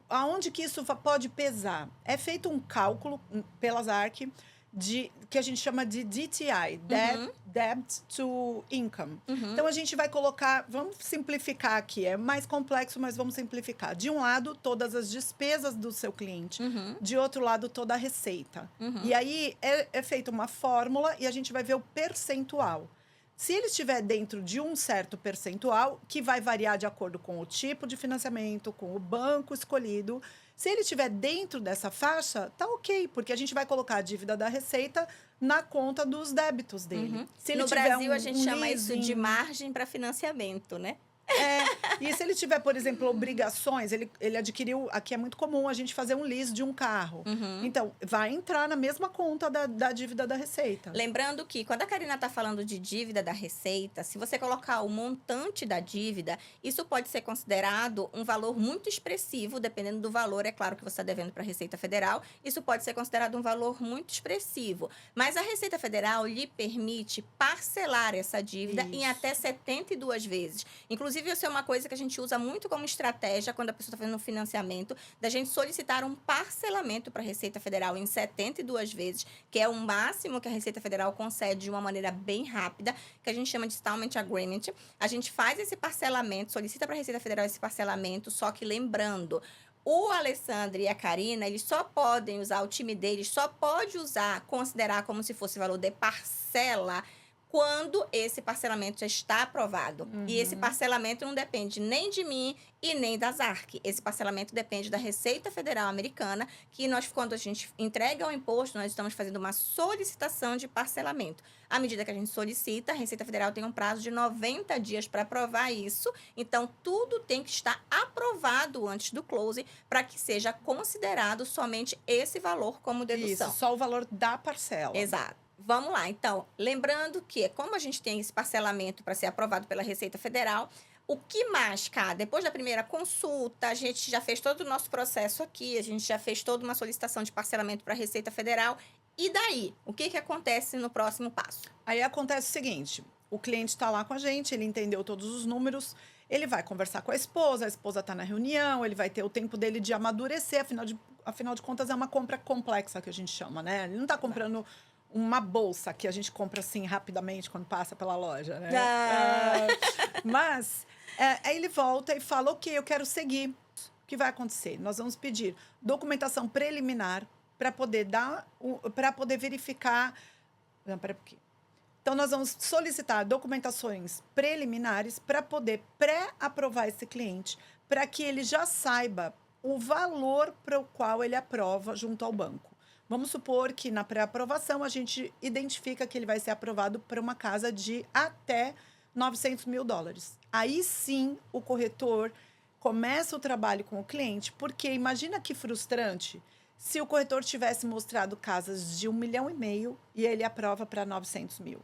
aonde que isso pode pesar? É feito um cálculo pelas ARC que a gente chama de DTI, uhum, Debt to Income. uhum, Então a gente vai colocar, vamos simplificar aqui, é mais complexo, mas vamos simplificar. De um lado, todas as despesas do seu cliente, uhum, de outro lado, toda a receita. uhum, E aí é feita uma fórmula e a gente vai ver o percentual. Se ele estiver dentro de um certo percentual, que vai variar de acordo com o tipo de financiamento, com o banco escolhido, se ele estiver dentro dessa faixa, tá ok, porque a gente vai colocar a dívida da receita na conta dos débitos dele. uhum. Se ele No tiver Brasil, a gente um chama isso de leasing, margem para financiamento, né? e se ele tiver, por exemplo, obrigações, ele adquiriu. Aqui é muito comum a gente fazer um lease de um carro. Uhum. Então, vai entrar na mesma conta da dívida da receita. Lembrando que quando a Karina está falando de dívida da Receita, se você colocar o montante da dívida, isso pode ser considerado um valor muito expressivo, dependendo do valor, é claro, que você está devendo para a Receita Federal. Isso pode ser considerado um valor muito expressivo. Mas a Receita Federal lhe permite parcelar essa dívida em Isso. até 72 vezes. Inclusive, isso é uma coisa que a gente usa muito como estratégia quando a pessoa está fazendo um financiamento, da gente solicitar um parcelamento para a Receita Federal em 72 vezes, que é o máximo que a Receita Federal concede de uma maneira bem rápida, que a gente chama de installment agreement. A gente faz esse parcelamento, solicita para a Receita Federal esse parcelamento, só que lembrando, o Alessandro e a Karina, eles só podem usar, o time deles só pode usar, considerar como se fosse valor de parcela, quando esse parcelamento já está aprovado. E esse parcelamento não depende nem de mim e nem das ARC. Esse parcelamento depende da Receita Federal Americana, que nós, quando a gente entrega o imposto, nós estamos fazendo uma solicitação de parcelamento. À medida que a gente solicita, a Receita Federal tem um prazo de 90 dias para aprovar isso. Então, tudo tem que estar aprovado antes do close para que seja considerado somente esse valor como dedução. Isso, só o valor da parcela. Exato. Vamos lá, então. Lembrando que, como a gente tem esse parcelamento para ser aprovado pela Receita Federal, o que mais, cara? Depois da primeira consulta, a gente já fez todo o nosso processo aqui, a gente já fez toda uma solicitação de parcelamento para a Receita Federal. E daí? O que que acontece no próximo passo? Aí acontece o seguinte: o cliente está lá com a gente, ele entendeu todos os números, ele vai conversar com a esposa está na reunião, ele vai ter o tempo dele de amadurecer, afinal de contas, é uma compra complexa que a gente chama, né? Ele não está comprando uma bolsa que a gente compra assim rapidamente quando passa pela loja, né? Mas aí ele volta e fala: ok, eu quero seguir. O que vai acontecer? Nós vamos pedir documentação preliminar para poder para poder verificar. Não, pera um pouquinho. Então, nós vamos solicitar documentações preliminares para poder pré-aprovar esse cliente, para que ele já saiba o valor para o qual ele aprova junto ao banco. Vamos supor que na pré-aprovação a gente identifica que ele vai ser aprovado para uma casa de até $900.000. Aí sim o corretor começa o trabalho com o cliente, porque imagina que frustrante se o corretor tivesse mostrado casas de 1,5 milhão e ele aprova para 900 mil.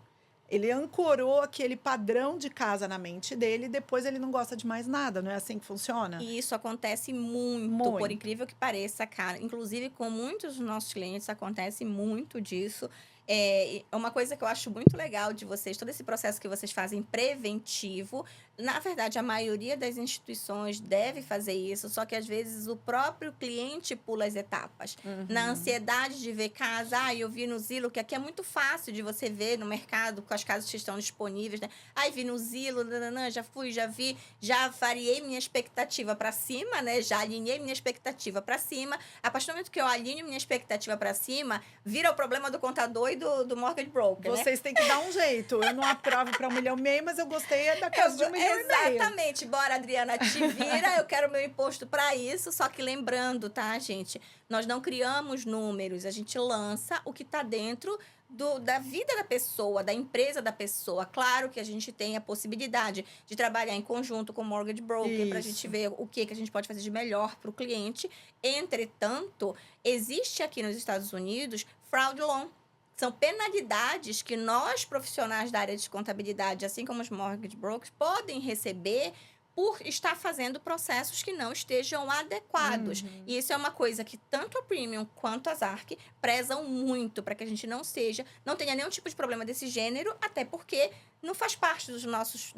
Ele ancorou aquele padrão de casa na mente dele e depois ele não gosta de mais nada, não é assim que funciona? E isso acontece muito, por incrível que pareça, cara. Inclusive, com muitos dos nossos clientes, acontece muito disso. É uma coisa que eu acho muito legal de vocês, todo esse processo que vocês fazem preventivo. Na verdade, a maioria das instituições deve fazer isso, só que às vezes o próprio cliente pula as etapas. Na ansiedade de ver casa, eu vi no Zillow, que aqui é muito fácil de você ver no mercado com as casas que estão disponíveis, né? Vi no Zillow, já fui, já vi, já variei minha expectativa para cima, né? Já alinhei minha expectativa para cima. A partir do momento que eu alinho minha expectativa para cima, vira o problema do contador e do mortgage broker, né? Vocês têm que dar um jeito. Eu não aprovo para 1,5 milhão, mas eu gostei da casa de 1,5 milhão. Exatamente. Bora, Adriana, te vira. Eu quero meu imposto para isso. Só que lembrando, tá, gente? Nós não criamos números. A gente lança o que está dentro da vida da pessoa, da empresa da pessoa. Claro que a gente tem a possibilidade de trabalhar em conjunto com o mortgage broker para a gente ver o que a gente pode fazer de melhor para o cliente. Entretanto, existe aqui nos Estados Unidos fraud loan. São penalidades que nós, profissionais da área de contabilidade, assim como os mortgage brokers, podem receber por estar fazendo processos que não estejam adequados. E isso é uma coisa que tanto a Premium quanto a Zarc prezam muito para que a gente não tenha nenhum tipo de problema desse gênero, até porque não faz parte dos nossos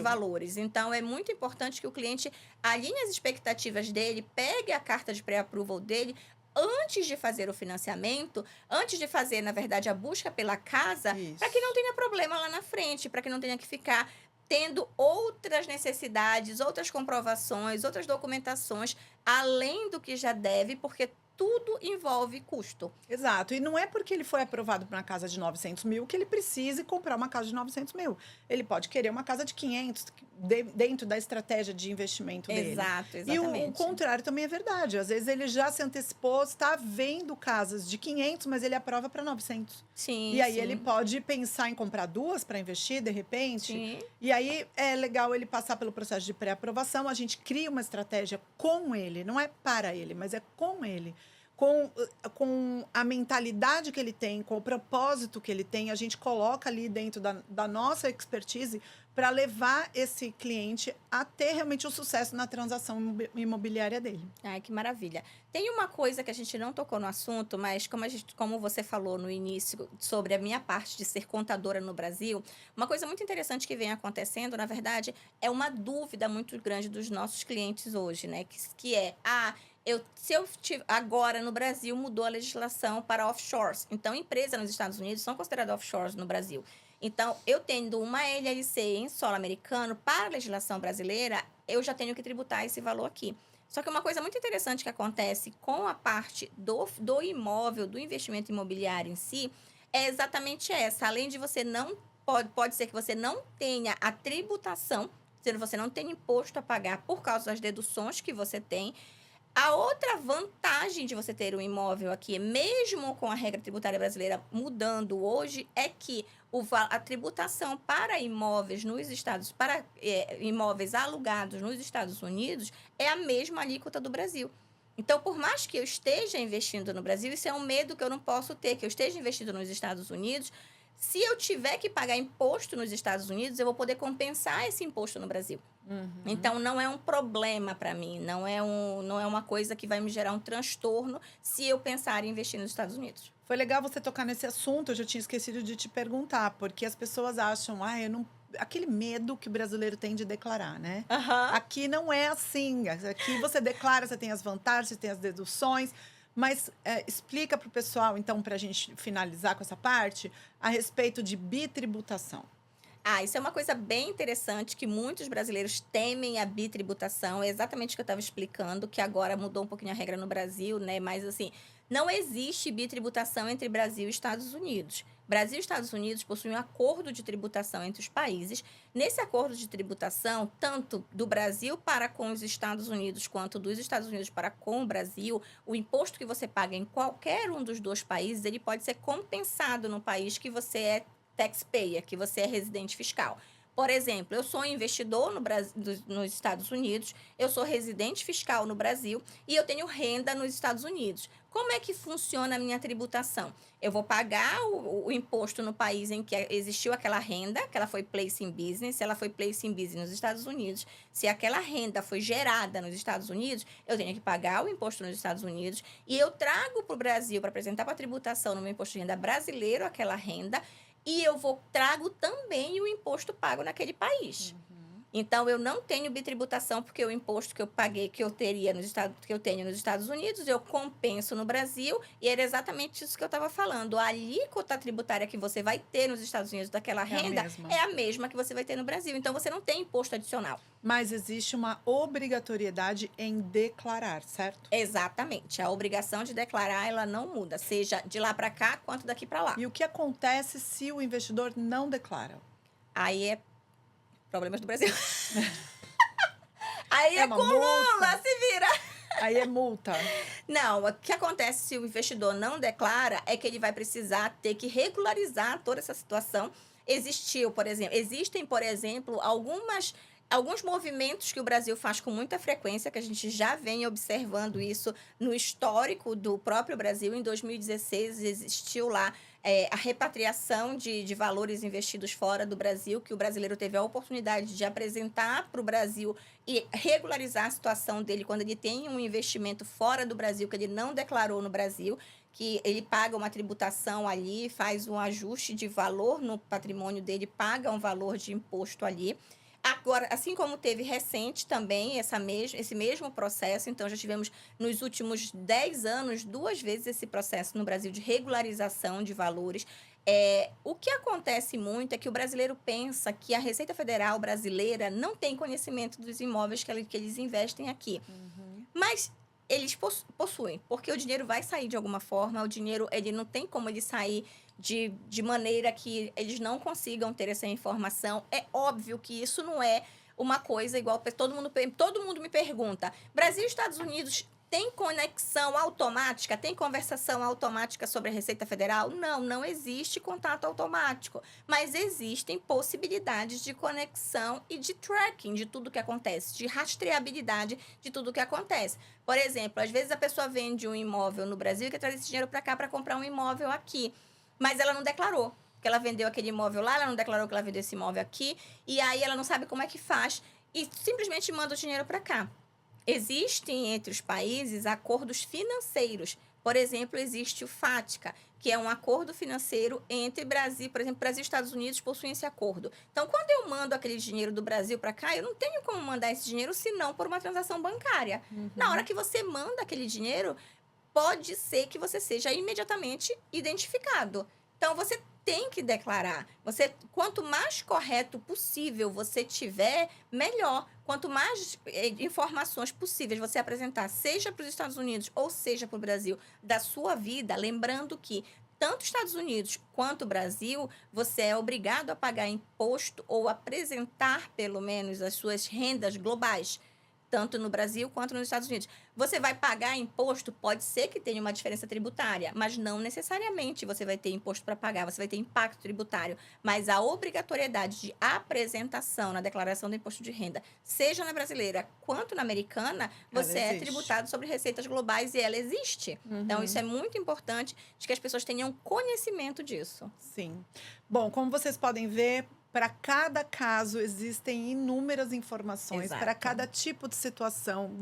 valores. Então, é muito importante que o cliente alinhe as expectativas dele, pegue a carta de pré-approval dele, antes de fazer o financiamento, antes de fazer, na verdade, a busca pela casa, para que não tenha problema lá na frente, para que não tenha que ficar tendo outras necessidades, outras comprovações, outras documentações, além do que já deve, porque tudo envolve custo. Exato. E não é porque ele foi aprovado para uma casa de 900 mil que ele precise comprar uma casa de 900 mil. Ele pode querer uma casa de 500 dentro da estratégia de investimento dele. Exato, exatamente. E o contrário também é verdade. Às vezes ele já se antecipou, está vendo casas de 500, mas ele aprova para 900. Sim, e aí ele pode pensar em comprar duas para investir, de repente. Sim. E aí é legal ele passar pelo processo de pré-aprovação. A gente cria uma estratégia com ele, não é para ele, mas é com ele. Com a mentalidade que ele tem, com o propósito que ele tem, a gente coloca ali dentro da nossa expertise para levar esse cliente a ter realmente o sucesso na transação imobiliária dele. Ai, que maravilha. Tem uma coisa que a gente não tocou no assunto, mas como você falou no início sobre a minha parte de ser contadora no Brasil, uma coisa muito interessante que vem acontecendo, na verdade, é uma dúvida muito grande dos nossos clientes hoje, né? Que é, agora no Brasil mudou a legislação para offshores. Então, empresas nos Estados Unidos são consideradas offshores no Brasil. Então, eu tendo uma LLC em solo americano para a legislação brasileira, eu já tenho que tributar esse valor aqui. Só que uma coisa muito interessante que acontece com a parte do imóvel, do investimento imobiliário em si, é exatamente essa. Além de você não... Pode ser que você não tenha a tributação, sendo você não tem imposto a pagar por causa das deduções que você tem. A outra vantagem de você ter um imóvel aqui, mesmo com a regra tributária brasileira mudando hoje, é que a tributação para imóveis imóveis alugados nos Estados Unidos é a mesma alíquota do Brasil. Então, por mais que eu esteja investindo no Brasil, isso é um medo que eu não posso ter, que eu esteja investindo nos Estados Unidos, Se eu tiver que pagar imposto nos Estados Unidos, eu vou poder compensar esse imposto no Brasil. Então, não é um problema para mim, não é uma coisa que vai me gerar um transtorno se eu pensar em investir nos Estados Unidos. Foi legal você tocar nesse assunto, eu já tinha esquecido de te perguntar, porque as pessoas acham, eu não. Aquele medo que o brasileiro tem de declarar, né? Aham. Aqui não é assim. Aqui você declara, você tem as vantagens, você tem as deduções. Mas explica para o pessoal, então, para a gente finalizar com essa parte, a respeito de bitributação. Isso é uma coisa bem interessante que muitos brasileiros temem a bitributação. É exatamente o que eu estava explicando, que agora mudou um pouquinho a regra no Brasil, né? Mas assim, não existe bitributação entre Brasil e Estados Unidos. Brasil e Estados Unidos possuem um acordo de tributação entre os países. Nesse acordo de tributação, tanto do Brasil para com os Estados Unidos, quanto dos Estados Unidos para com o Brasil, o imposto que você paga em qualquer um dos dois países, ele pode ser compensado no país que você é taxpayer, que você é residente fiscal. Por exemplo, eu sou investidor no Brasil, nos Estados Unidos, eu sou residente fiscal no Brasil e eu tenho renda nos Estados Unidos. Como é que funciona a minha tributação? Eu vou pagar o imposto no país em que existiu aquela renda, que ela foi place in business, se ela foi place in business nos Estados Unidos, se aquela renda foi gerada nos Estados Unidos, eu tenho que pagar o imposto nos Estados Unidos e eu trago para o Brasil para apresentar para a tributação no meu imposto de renda brasileiro aquela renda. E eu trago também o imposto pago naquele país. Então, eu não tenho bitributação, porque o imposto que eu paguei, que eu tenho nos Estados Unidos, eu compenso no Brasil, e era exatamente isso que eu estava falando. A alíquota tributária que você vai ter nos Estados Unidos daquela renda é a mesma que você vai ter no Brasil. Então, você não tem imposto adicional. Mas existe uma obrigatoriedade em declarar, certo? Exatamente. A obrigação de declarar, ela não muda, seja de lá para cá, quanto daqui para lá. E o que acontece se o investidor não declara? Aí é problemas do Brasil. Aí É uma com Lula, multa? se vira. Aí é multa. Não, o que acontece se o investidor não declara é que ele vai precisar ter que regularizar toda essa situação. Existem, por exemplo, alguns movimentos que o Brasil faz com muita frequência, que a gente já vem observando isso no histórico do próprio Brasil. Em 2016, existiu lá a repatriação de valores investidos fora do Brasil, que o brasileiro teve a oportunidade de apresentar para o Brasil e regularizar a situação dele quando ele tem um investimento fora do Brasil, que ele não declarou no Brasil, que ele paga uma tributação ali, faz um ajuste de valor no patrimônio dele, paga um valor de imposto ali. Agora, assim como teve recente também esse mesmo processo, então já tivemos nos últimos 10 anos 2 vezes esse processo no Brasil de regularização de valores. O que acontece muito é que o brasileiro pensa que a Receita Federal brasileira não tem conhecimento dos imóveis que eles investem aqui. Mas eles possuem, porque o dinheiro vai sair de alguma forma, o dinheiro ele não tem como ele sair de maneira que eles não consigam ter essa informação. É óbvio que isso não é uma coisa igual... Todo mundo me pergunta, Brasil e Estados Unidos tem conexão automática? Tem conversação automática sobre a Receita Federal? Não, não existe contato automático. Mas existem possibilidades de conexão e de tracking de tudo que acontece, de rastreabilidade de tudo que acontece. Por exemplo, às vezes a pessoa vende um imóvel no Brasil e quer trazer esse dinheiro para cá para comprar um imóvel aqui. Mas ela não declarou que ela vendeu aquele imóvel lá, ela não declarou que ela vendeu esse imóvel aqui, e aí ela não sabe como é que faz e simplesmente manda o dinheiro para cá. Existem entre os países acordos financeiros. Por exemplo, existe o FATCA, que é um acordo financeiro entre Brasil, por exemplo, Brasil e Estados Unidos possuem esse acordo. Então, quando eu mando aquele dinheiro do Brasil para cá, eu não tenho como mandar esse dinheiro senão por uma transação bancária. Na hora que você manda aquele dinheiro, pode ser que você seja imediatamente identificado. Então, você tem que declarar. Quanto mais correto possível você tiver, melhor. Quanto mais informações possíveis você apresentar, seja para os Estados Unidos ou seja para o Brasil, da sua vida, lembrando que tanto Estados Unidos quanto o Brasil, você é obrigado a pagar imposto ou apresentar, pelo menos, as suas rendas globais. tanto no Brasil quanto nos Estados Unidos. Você vai pagar imposto? Pode ser que tenha uma diferença tributária, mas não necessariamente você vai ter imposto para pagar, você vai ter impacto tributário. Mas a obrigatoriedade de apresentação na declaração do imposto de renda, seja na brasileira quanto na americana, você é existe. tributado sobre receitas globais e ela existe. Então, isso é muito importante de que as pessoas tenham conhecimento disso. Sim. Bom, como vocês podem ver, para cada caso existem inúmeras informações, para Exato. cada tipo de situação,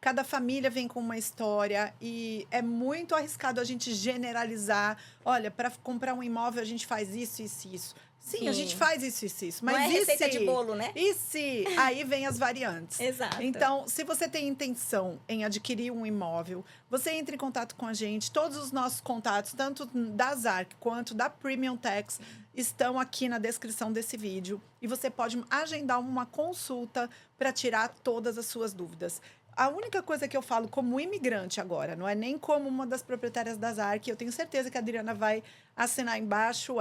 cada família vem com uma história e é muito arriscado a gente generalizar. Olha, para comprar um imóvel a gente faz isso, isso, isso. Sim, a gente Sim. faz isso, isso, isso. Mas Não é e receita se? de bolo, né? E se? Aí vem as variantes. Exato. Então, se você tem intenção em adquirir um imóvel, você entre em contato com a gente. Todos os nossos contatos, tanto da ZARC quanto da Premium Tax, estão aqui na descrição desse vídeo. E você pode agendar uma consulta para tirar todas as suas dúvidas. A única coisa que eu falo como imigrante agora, não é nem como uma das proprietárias da ZARC, eu tenho certeza que a Adriana vai assinar embaixo,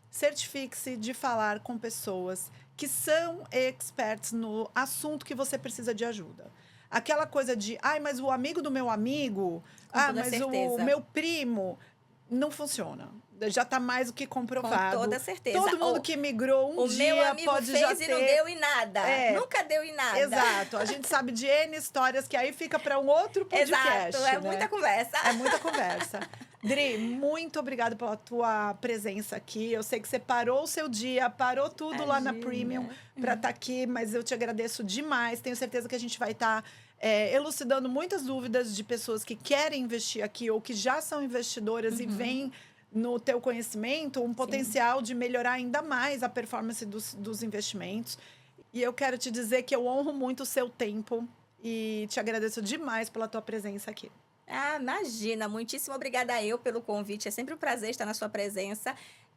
certifique-se de falar com pessoas que são experts no assunto que você precisa de ajuda. Aquela coisa de, mas o amigo do meu amigo, toda mas certeza. o meu primo, não funciona. Já está mais do que comprovado. Com toda certeza. Todo mundo que migrou um o dia meu amigo pode fez já e ter... não deu em nada. É. Nunca deu em nada. Exato. A gente sabe de N histórias que aí fica para um outro podcast. Exato. É né? muita conversa. É muita conversa. Dri, muito obrigada pela tua presença aqui. Eu sei que você parou o seu dia, parou tudo lá na Imagina. Premium para estar aqui, mas eu te agradeço demais. Tenho certeza que a gente vai estar elucidando muitas dúvidas de pessoas que querem investir aqui ou que já são investidoras e veem no teu conhecimento um potencial de melhorar ainda mais a performance dos investimentos. E eu quero te dizer que eu honro muito o seu tempo e te agradeço demais pela tua presença aqui. Imagina. Muitíssimo obrigada eu pelo convite. É sempre um prazer estar na sua presença.